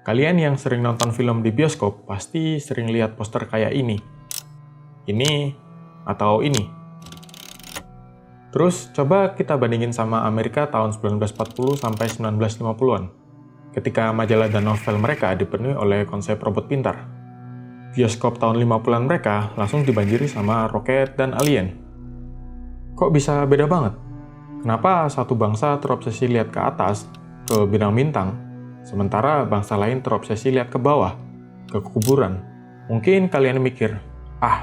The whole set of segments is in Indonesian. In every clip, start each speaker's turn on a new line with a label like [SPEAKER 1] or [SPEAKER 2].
[SPEAKER 1] Kalian yang sering nonton film di bioskop pasti sering lihat poster kayak ini, atau ini. Terus coba kita bandingin sama Amerika tahun 1940 sampai 1950-an, ketika majalah dan novel mereka dipenuhi oleh konsep robot pintar. Bioskop tahun 50-an mereka langsung dibanjiri sama roket dan alien. Kok bisa beda banget? Kenapa satu bangsa terobsesi lihat ke atas, ke bintang-bintang, sementara bangsa lain terobsesi lihat ke bawah, ke kuburan? Mungkin kalian mikir,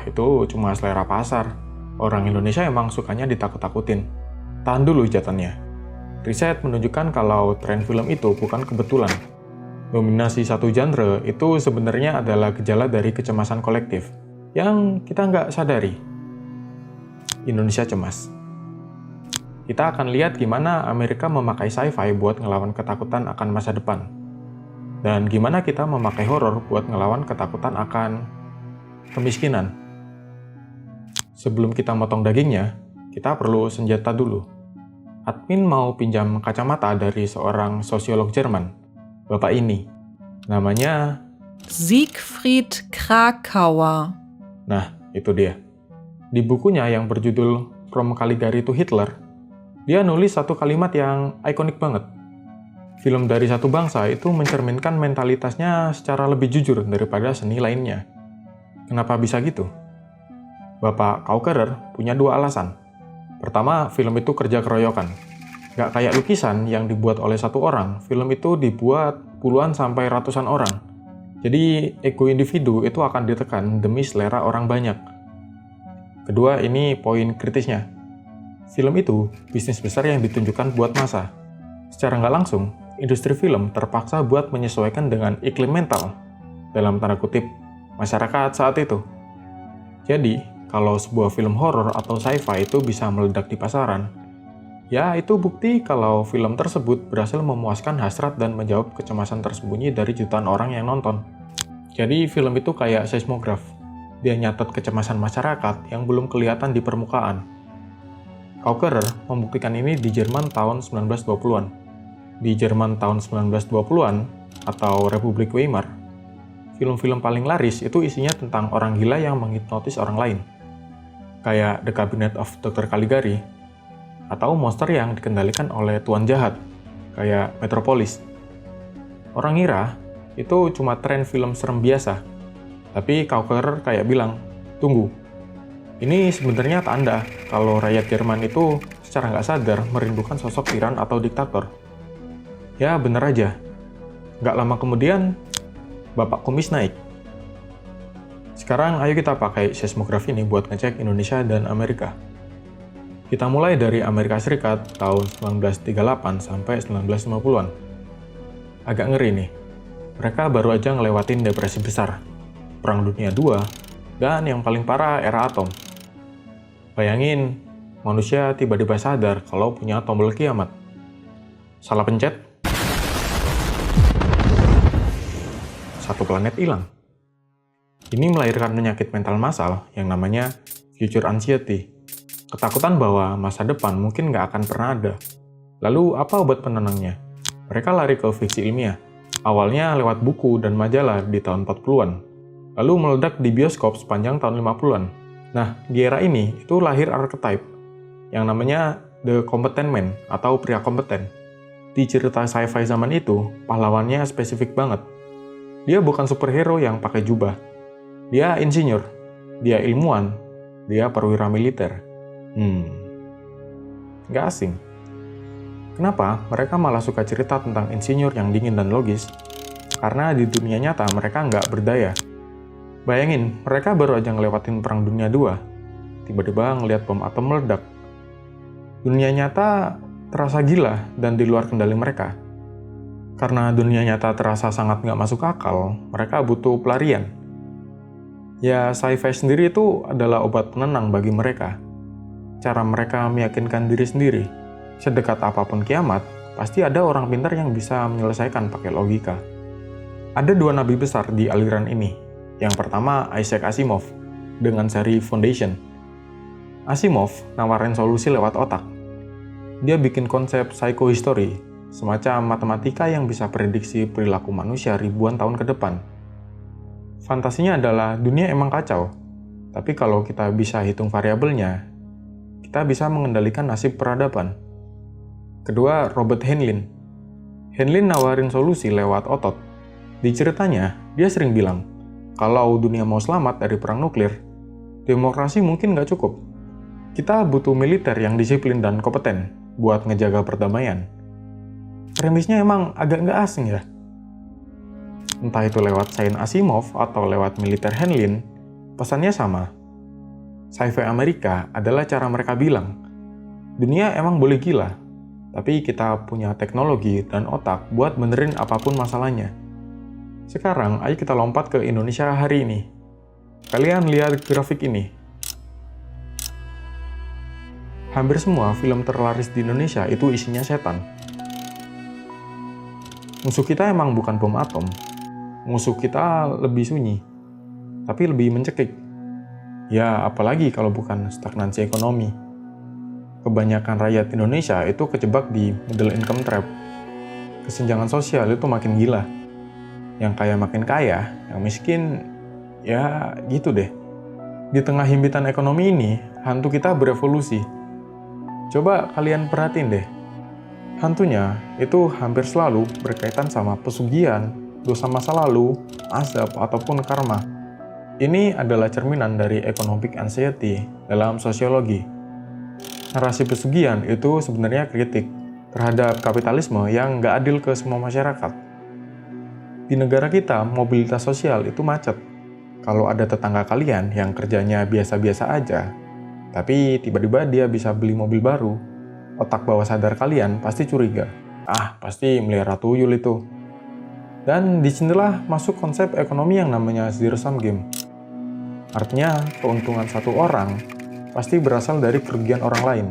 [SPEAKER 1] itu cuma selera pasar. Orang Indonesia emang sukanya ditakut-takutin. Tahan dulu jatannya. Riset menunjukkan kalau tren film itu bukan kebetulan. Dominasi satu genre itu sebenarnya adalah gejala dari kecemasan kolektif yang kita nggak sadari. Indonesia cemas. Kita akan lihat gimana Amerika memakai sci-fi buat ngelawan ketakutan akan masa depan. Dan gimana kita memakai horor buat ngelawan ketakutan akan kemiskinan. Sebelum kita motong dagingnya, kita perlu senjata dulu. Admin mau pinjam kacamata dari seorang sosiolog Jerman. Bapak ini, namanya
[SPEAKER 2] Siegfried Kracauer.
[SPEAKER 1] Nah, itu dia. Di bukunya yang berjudul From Caligari to Hitler, dia nulis satu kalimat yang ikonik banget. Film dari satu bangsa itu mencerminkan mentalitasnya secara lebih jujur daripada seni lainnya. Kenapa bisa gitu? Bapak Kaukerer punya dua alasan. Pertama, film itu kerja keroyokan. Gak kayak lukisan yang dibuat oleh satu orang, film itu dibuat puluhan sampai ratusan orang. Jadi, ego individu itu akan ditekan demi selera orang banyak. Kedua, ini poin kritisnya. Film itu bisnis besar yang ditunjukkan buat massa. Secara nggak langsung, industri film terpaksa buat menyesuaikan dengan iklim mental, dalam tanda kutip, masyarakat saat itu. Jadi, kalau sebuah film horor atau sci-fi itu bisa meledak di pasaran, ya itu bukti kalau film tersebut berhasil memuaskan hasrat dan menjawab kecemasan tersembunyi dari jutaan orang yang nonton. Jadi film itu kayak seismograf. Dia nyatet kecemasan masyarakat yang belum kelihatan di permukaan. Kaukerer membuktikan ini di Jerman tahun 1920-an. Di Jerman tahun 1920-an, atau Republik Weimar, film-film paling laris itu isinya tentang orang gila yang menghipnotis orang lain. Kayak The Cabinet of Dr. Caligari, atau monster yang dikendalikan oleh tuan jahat, kayak Metropolis. Orang ngira itu cuma tren film serem biasa, tapi Kaukerer kayak bilang, tunggu, ini sebenarnya tanda kalau rakyat Jerman itu secara nggak sadar merindukan sosok tiran atau diktator. Ya bener aja, nggak lama kemudian, Bapak Kumis naik. Sekarang ayo kita pakai seismograf ini buat ngecek Indonesia dan Amerika. Kita mulai dari Amerika Serikat tahun 1938 sampai 1950-an. Agak ngeri nih, mereka baru aja ngelewatin depresi besar, Perang Dunia II, dan yang paling parah era atom. Bayangin, manusia tiba-tiba sadar kalau punya tombol kiamat. Salah pencet, satu planet hilang. Ini melahirkan penyakit mental massal yang namanya future anxiety. Ketakutan bahwa masa depan mungkin nggak akan pernah ada. Lalu apa obat penenangnya? Mereka lari ke fiksi ilmiah. Awalnya lewat buku dan majalah di tahun 40-an. Lalu meledak di bioskop sepanjang tahun 50-an. Nah, di era ini itu lahir archetype yang namanya The Competent Man atau pria kompeten. Di cerita sci-fi zaman itu, pahlawannya spesifik banget. Dia bukan superhero yang pakai jubah. Dia insinyur, dia ilmuwan, dia perwira militer. Nggak asing. Kenapa mereka malah suka cerita tentang insinyur yang dingin dan logis? Karena di dunia nyata mereka nggak berdaya. Bayangin, mereka baru aja ngelewatin Perang Dunia II, tiba-tiba ngelihat bom atom meledak. Dunia nyata terasa gila dan di luar kendali mereka. Karena dunia nyata terasa sangat nggak masuk akal, mereka butuh pelarian. Ya, sci-fi sendiri itu adalah obat penenang bagi mereka. Cara mereka meyakinkan diri sendiri, sedekat apapun kiamat, pasti ada orang pintar yang bisa menyelesaikan pakai logika. Ada dua nabi besar di aliran ini. Yang pertama, Isaac Asimov, dengan seri Foundation. Asimov nawarin solusi lewat otak. Dia bikin konsep psychohistory, semacam matematika yang bisa prediksi perilaku manusia ribuan tahun ke depan. Fantasinya adalah dunia emang kacau, tapi kalau kita bisa hitung variabelnya, kita bisa mengendalikan nasib peradaban. Kedua, Robert Heinlein. Heinlein nawarin solusi lewat otot. Di ceritanya, dia sering bilang, kalau dunia mau selamat dari perang nuklir, demokrasi mungkin nggak cukup. Kita butuh militer yang disiplin dan kompeten buat ngejaga perdamaian. Premisnya emang agak nggak asing ya? Entah itu lewat Saint Asimov atau lewat militer Heinlein, pesannya sama. Sci-fi Amerika adalah cara mereka bilang, dunia emang boleh gila, tapi kita punya teknologi dan otak buat benerin apapun masalahnya. Sekarang, ayo kita lompat ke Indonesia hari ini. Kalian lihat grafik ini. Hampir semua film terlaris di Indonesia itu isinya setan. Musuh kita emang bukan bom atom. Musuh kita lebih sunyi, tapi lebih mencekik. Ya, apalagi kalau bukan stagnansi ekonomi. Kebanyakan rakyat Indonesia itu kejebak di middle income trap. Kesenjangan sosial itu makin gila. Yang kaya makin kaya, yang miskin, ya gitu deh. Di tengah himpitan ekonomi ini, hantu kita berevolusi. Coba kalian perhatiin deh. Hantunya itu hampir selalu berkaitan sama pesugihan, dosa masa lalu, azab, ataupun karma. Ini adalah cerminan dari economic anxiety dalam sosiologi. Narasi pesugihan itu sebenarnya kritik terhadap kapitalisme yang nggak adil ke semua masyarakat. Di negara kita, mobilitas sosial itu macet. Kalau ada tetangga kalian yang kerjanya biasa-biasa aja, tapi tiba-tiba dia bisa beli mobil baru, otak bawah sadar kalian pasti curiga. Pasti melihara tuyul itu. Dan disinilah masuk konsep ekonomi yang namanya zero sum game. Artinya, keuntungan satu orang pasti berasal dari kerugian orang lain.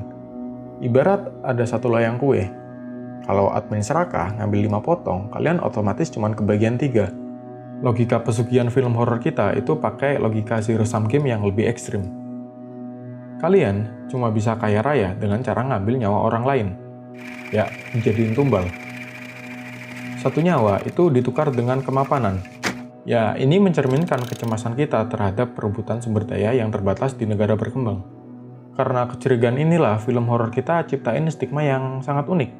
[SPEAKER 1] Ibarat ada satu loyang kue. Kalau admin serakah ngambil 5 potong, kalian otomatis cuma kebagian 3. Logika pesugihan film horor kita itu pakai logika zero sum game yang lebih ekstrim. Kalian cuma bisa kaya raya dengan cara ngambil nyawa orang lain. Ya, dijadiin tumbal. Satu nyawa itu ditukar dengan kemapanan. Ya, ini mencerminkan kecemasan kita terhadap perebutan sumber daya yang terbatas di negara berkembang. Karena kecurigaan inilah film horor kita ciptain stigma yang sangat unik.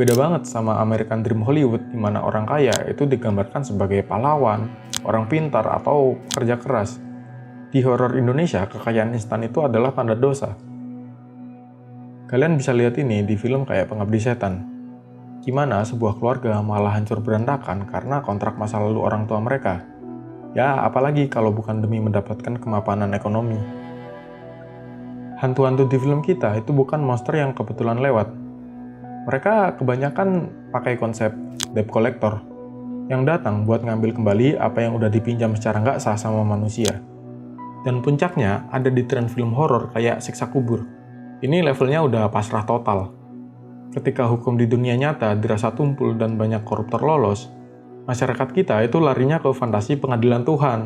[SPEAKER 1] Beda banget sama American Dream Hollywood di mana orang kaya itu digambarkan sebagai pahlawan, orang pintar, atau kerja keras. Di horor Indonesia, kekayaan instan itu adalah tanda dosa. Kalian bisa lihat ini di film kayak Pengabdi Setan. Gimana sebuah keluarga malah hancur berantakan karena kontrak masa lalu orang tua mereka. Ya, apalagi kalau bukan demi mendapatkan kemapanan ekonomi. Hantu-hantu di film kita itu bukan monster yang kebetulan lewat. Mereka kebanyakan pakai konsep debt collector yang datang buat ngambil kembali apa yang udah dipinjam secara nggak sah sama manusia. Dan puncaknya ada di tren film horor kayak Siksa Kubur. Ini levelnya udah pasrah total. Ketika hukum di dunia nyata dirasa tumpul dan banyak koruptor lolos, masyarakat kita itu larinya ke fantasi pengadilan Tuhan.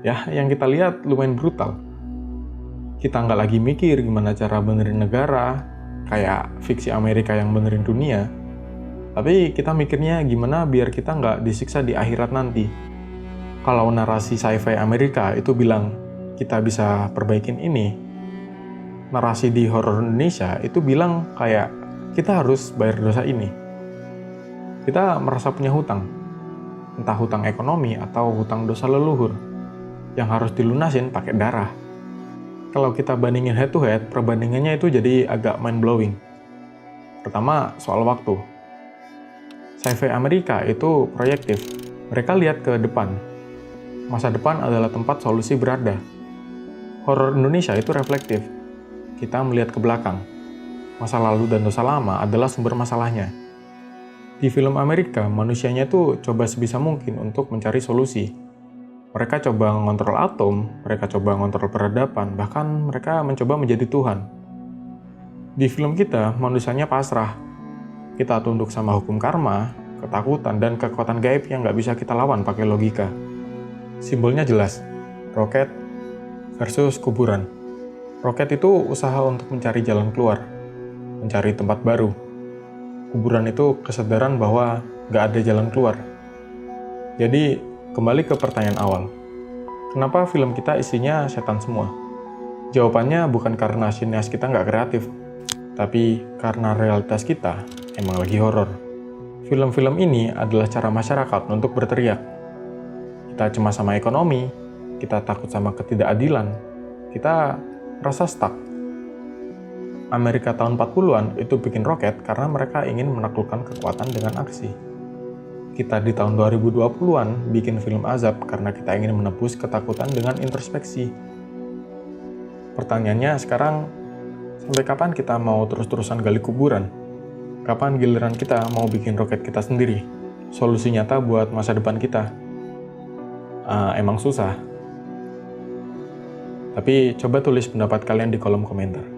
[SPEAKER 1] Ya, yang kita lihat lumayan brutal. Kita nggak lagi mikir gimana cara benerin negara, kayak fiksi Amerika yang benerin dunia. Tapi kita mikirnya gimana biar kita nggak disiksa di akhirat nanti. Kalau narasi sci-fi Amerika itu bilang, kita bisa perbaikin ini. Narasi di horor Indonesia itu bilang kayak, kita harus bayar dosa ini. Kita merasa punya hutang. Entah hutang ekonomi atau hutang dosa leluhur. Yang harus dilunasin pakai darah. Kalau kita bandingin head to head, perbandingannya itu jadi agak mind-blowing. Pertama, soal waktu. Sci-fi Amerika itu proyektif. Mereka lihat ke depan. Masa depan adalah tempat solusi berada. Horor Indonesia itu reflektif. Kita melihat ke belakang. Masa lalu dan dosa lama adalah sumber masalahnya. Di film Amerika, manusianya itu coba sebisa mungkin untuk mencari solusi. Mereka coba ngontrol atom, mereka coba ngontrol peradaban, bahkan mereka mencoba menjadi Tuhan. Di film kita, manusianya pasrah. Kita tunduk sama hukum karma, ketakutan, dan kekuatan gaib yang nggak bisa kita lawan pakai logika. Simbolnya jelas, roket versus kuburan. Roket itu usaha untuk mencari jalan keluar, mencari tempat baru. Kuburan itu kesadaran bahwa gak ada jalan keluar. Jadi, kembali ke pertanyaan awal. Kenapa film kita isinya setan semua? Jawabannya bukan karena sineas kita nggak kreatif, tapi karena realitas kita emang lagi horor. Film-film ini adalah cara masyarakat untuk berteriak. Kita cemas sama ekonomi, kita takut sama ketidakadilan, kita rasa stuck. Amerika tahun 40-an itu bikin roket karena mereka ingin menaklukkan kekuatan dengan aksi. Kita di tahun 2020-an bikin film azab karena kita ingin menebus ketakutan dengan introspeksi. Pertanyaannya sekarang, sampai kapan kita mau terus-terusan gali kuburan? Kapan giliran kita mau bikin roket kita sendiri? Solusi nyata buat masa depan kita. Emang susah. Tapi coba tulis pendapat kalian di kolom komentar.